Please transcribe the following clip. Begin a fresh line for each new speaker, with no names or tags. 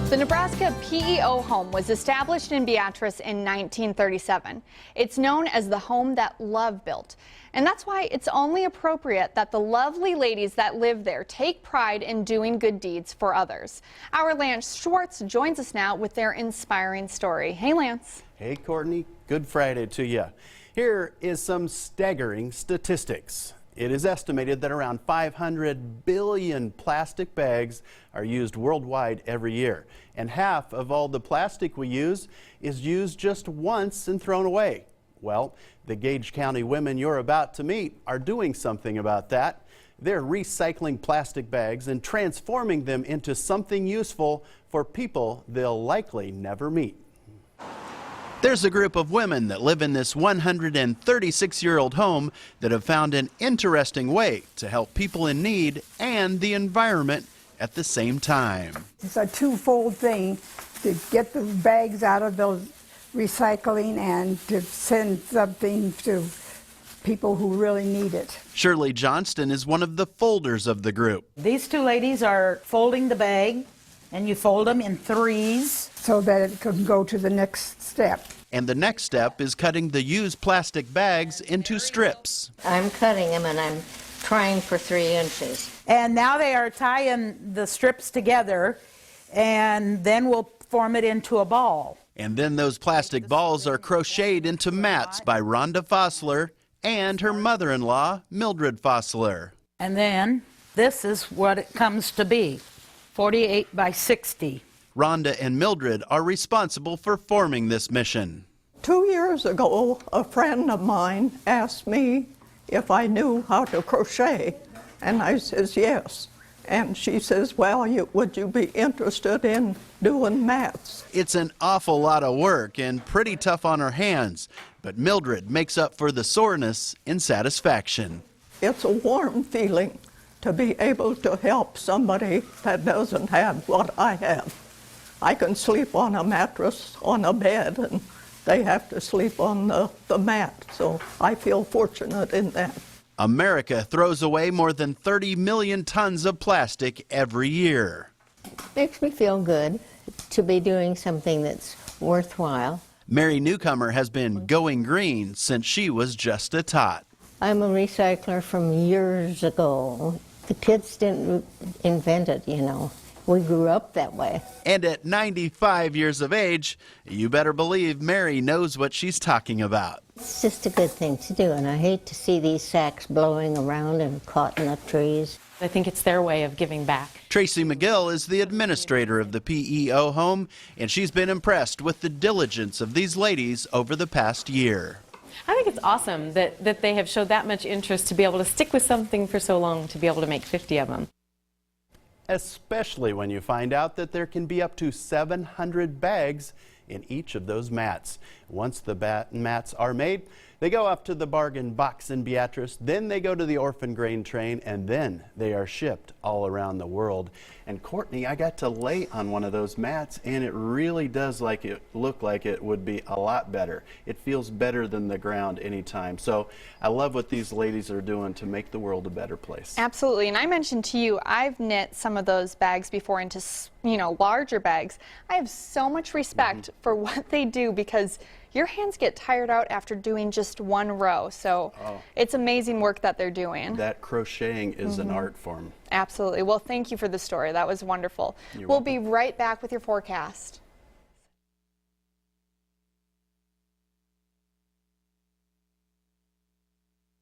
The Nebraska P.E.O. home was established in Beatrice in 1937. It's known as the home that love built. And that's why it's only appropriate that the lovely ladies that live there take pride in doing good deeds for others. Our Lance Schwartz joins us now with their inspiring story. Hey, Lance.
Hey, Courtney. Good Friday to you. Here is some staggering statistics. It is estimated that around 500 billion plastic bags are used worldwide every year. And half of all the plastic we use is used just once and thrown away. Well, the Gage County women you're about to meet are doing something about that. They're recycling plastic bags and transforming them into something useful for people they'll likely never meet. There's a group of women that live in this 136-year-old home that have found an interesting way to help people in need and the environment at the same time.
It's a twofold thing, to get the bags out of those recycling and to send something to people who really need it.
Shirley Johnston is one of the folders of the group.
These two ladies are folding the bag, and you fold them in threes,
so that it can go to the next step.
And the next step is cutting the used plastic bags into strips.
I'm cutting them and I'm trying for 3 inches.
And now they are tying the strips together, and then we'll form it into a ball.
And then those plastic balls are crocheted into mats by Rhonda Fossler and her mother-in-law, Mildred Fossler.
And then this is what it comes to be, 48 by 60.
Rhonda and Mildred are responsible for forming this mission.
2 years ago, a friend of mine asked me if I knew how to crochet, and I says yes. And she says, well, would you be interested in doing mats?
It's an awful lot of work and pretty tough on her hands, but Mildred makes up for the soreness in satisfaction.
It's a warm feeling to be able to help somebody that doesn't have what I have. I can sleep on a mattress on a bed, and they have to sleep on the mat, so I feel fortunate in that.
America throws away more than 30 million tons of plastic every year.
Makes me feel good to be doing something that's worthwhile.
Mary Newcomer has been going green since she was just a tot.
I'm a recycler from years ago. The kids didn't invent it, you know. We grew up that way.
And at 95 years of age, you better believe Mary knows what she's talking about.
It's just a good thing to do, and I hate to see these sacks blowing around and caught in the trees.
I think it's their way of giving back.
Tracy McGill is the administrator of the P.E.O. home, and she's been impressed with the diligence of these ladies over the past year.
I think it's awesome that they have showed that much interest to be able to stick with something for so long, to be able to make 50 of them.
Especially when you find out that there can be up to 700 bags in each of those mats. Once the mats are made, they go up to the bargain box in Beatrice, then they go to the orphan grain train, and then they are shipped all around the world. And Courtney, I got to lay on one of those mats, and it really does look like it would be a lot better. It feels better than the ground anytime. So I love what these ladies are doing to make the world a better place.
Absolutely. And I mentioned to you, I've knit some of those bags before into, larger bags. I have so much respect for what they do, because your hands get tired out after doing just one row. So it's amazing work that they're doing.
That crocheting is an art form.
Absolutely. Well, thank you for the story. That was wonderful. We'll be right back with your forecast.